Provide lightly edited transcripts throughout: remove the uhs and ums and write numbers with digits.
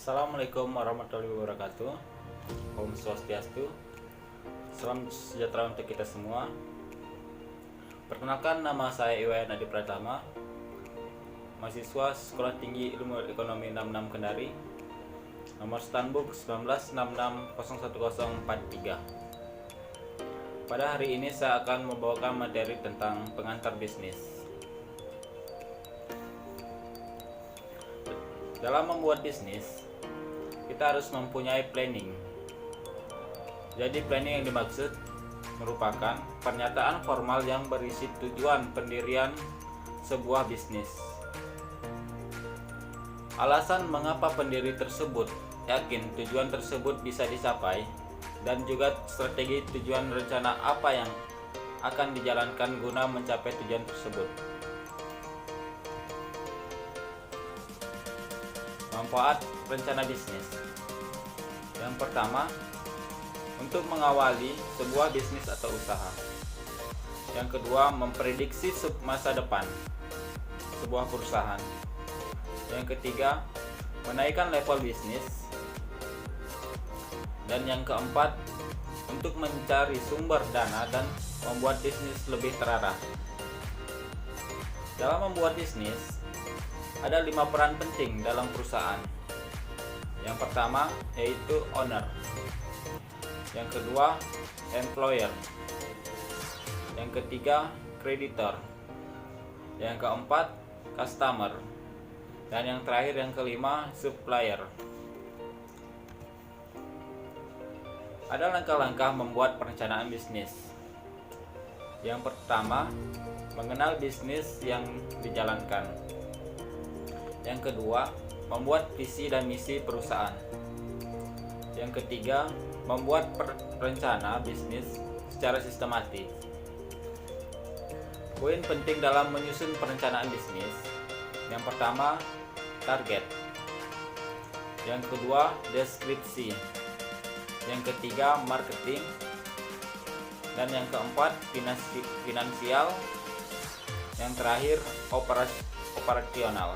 Assalamualaikum warahmatullahi wabarakatuh. Om Swastiastu. Salam sejahtera untuk kita semua. Perkenalkan, nama saya Iwayan Adi Pratama, mahasiswa Sekolah Tinggi Ilmu Ekonomi 66 Kendari, nomor Stanbook 1966011043. Pada hari ini saya akan membawakan materi tentang pengantar bisnis. Dalam membuat bisnis, kita harus mempunyai planning. Jadi planning yang dimaksud merupakan pernyataan formal yang berisi tujuan pendirian sebuah bisnis. Alasan mengapa pendiri tersebut yakin tujuan tersebut bisa dicapai, dan juga strategi tujuan rencana apa yang akan dijalankan guna mencapai tujuan tersebut. Manfaat rencana bisnis. Yang pertama, untuk mengawali sebuah bisnis atau usaha. Yang kedua, memprediksi masa depan sebuah perusahaan. Yang ketiga, menaikkan level bisnis. Dan yang keempat, untuk mencari sumber dana dan membuat bisnis lebih terarah. Dalam membuat bisnis, ada 5 peran penting dalam perusahaan. Yang pertama yaitu owner. Yang kedua, employer. Yang ketiga, creditor. Yang keempat, customer. Dan yang terakhir, yang kelima, supplier. Ada langkah-langkah membuat perencanaan bisnis. Yang pertama, mengenal bisnis yang dijalankan. Yang kedua, membuat visi dan misi perusahaan. Yang ketiga, membuat rencana bisnis secara sistematis. Poin penting dalam menyusun perencanaan bisnis. Yang pertama, target. Yang kedua, deskripsi. Yang ketiga, marketing. Dan yang keempat, finansial. Yang terakhir, operasional.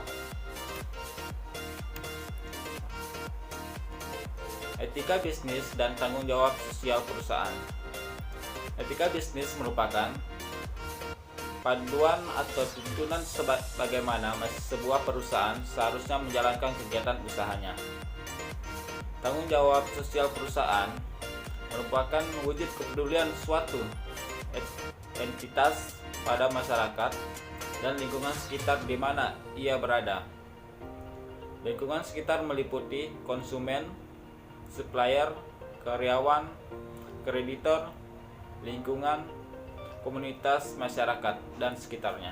Etika bisnis dan tanggung jawab sosial perusahaan. Etika bisnis merupakan panduan atau tuntunan bagaimana sebuah perusahaan seharusnya menjalankan kegiatan usahanya. Tanggung jawab sosial perusahaan merupakan wujud kepedulian suatu entitas pada masyarakat dan lingkungan sekitar di mana ia berada. Lingkungan sekitar meliputi konsumen, supplier, karyawan, kreditor, lingkungan, komunitas, masyarakat, dan sekitarnya.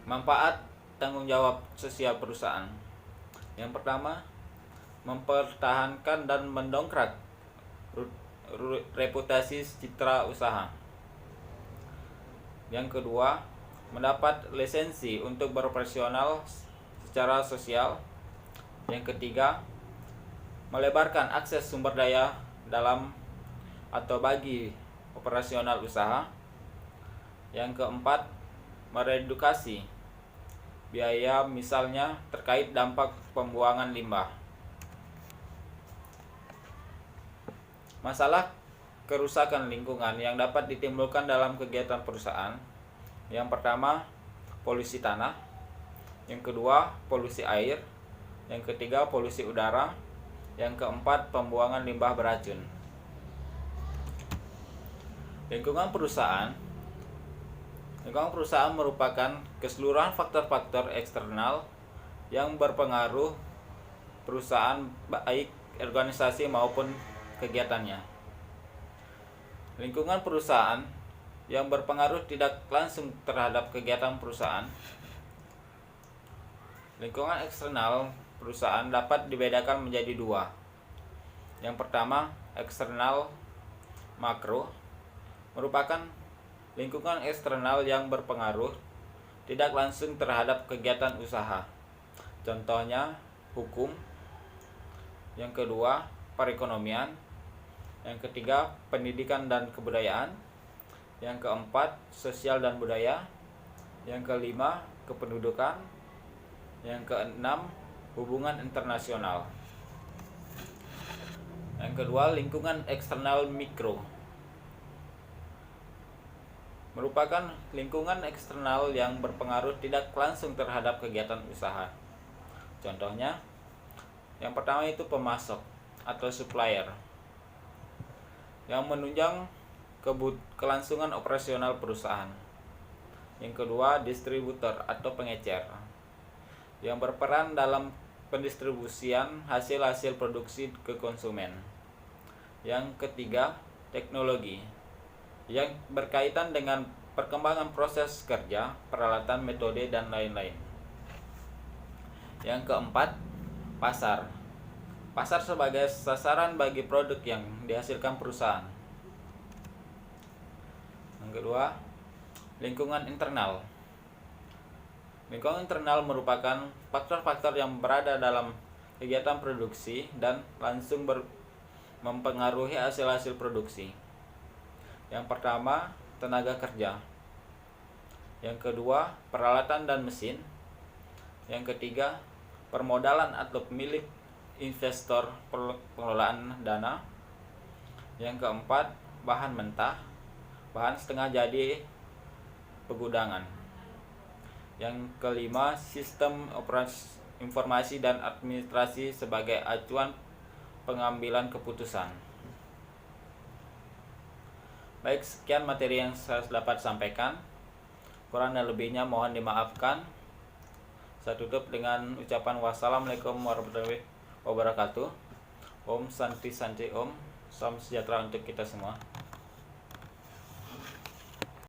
Manfaat tanggung jawab sosial perusahaan. Yang pertama, mempertahankan dan mendongkrak reputasi citra usaha. Yang kedua, mendapat lisensi untuk beroperasional secara sosial. Yang ketiga, melebarkan akses sumber daya dalam atau bagi operasional usaha. Yang keempat, meredukasi biaya, misalnya terkait dampak pembuangan limbah. Masalah kerusakan lingkungan yang dapat ditimbulkan dalam kegiatan perusahaan. Yang pertama, polusi tanah. Yang kedua, polusi air. Yang ketiga, polusi udara. Yang keempat, pembuangan limbah beracun. Lingkungan perusahaan. Lingkungan perusahaan merupakan keseluruhan faktor-faktor eksternal yang berpengaruh perusahaan, baik organisasi maupun kegiatannya. Lingkungan perusahaan yang berpengaruh tidak langsung terhadap kegiatan perusahaan. Lingkungan eksternal perusahaan dapat dibedakan menjadi dua. Yang pertama, eksternal makro, merupakan lingkungan eksternal yang berpengaruh tidak langsung terhadap kegiatan usaha. Contohnya, hukum. Yang kedua, perekonomian. Yang ketiga, pendidikan dan kebudayaan. Yang keempat, sosial dan budaya. Yang kelima, kependudukan. Yang keenam, hubungan internasional. Yang kedua, lingkungan eksternal mikro. Merupakan lingkungan eksternal yang berpengaruh tidak langsung terhadap kegiatan usaha. Contohnya, yang pertama itu pemasok atau supplier yang menunjang kelangsungan operasional perusahaan. Yang kedua, distributor atau pengecer yang berperan dalam pendistribusian hasil-hasil produksi ke konsumen. Yang ketiga, teknologi yang berkaitan dengan perkembangan proses kerja, peralatan, metode, dan lain-lain. Yang keempat, pasar. Pasar sebagai sasaran bagi produk yang dihasilkan perusahaan. Yang kedua, lingkungan internal. Lingkungan internal merupakan faktor-faktor yang berada dalam kegiatan produksi dan langsung mempengaruhi hasil-hasil produksi. Yang pertama, tenaga kerja. Yang kedua, peralatan dan mesin. Yang ketiga, permodalan atau pemilik investor pengelolaan dana. Yang keempat, bahan mentah, bahan setengah jadi, pegudangan. Yang kelima, sistem operasi informasi dan administrasi sebagai acuan pengambilan keputusan. Baik, sekian materi yang saya dapat sampaikan. Kurang dan lebihnya mohon dimaafkan. Saya tutup dengan ucapan wassalamualaikum warahmatullahi wabarakatuh. Om Santi Santi Om. Salam sejahtera untuk kita semua.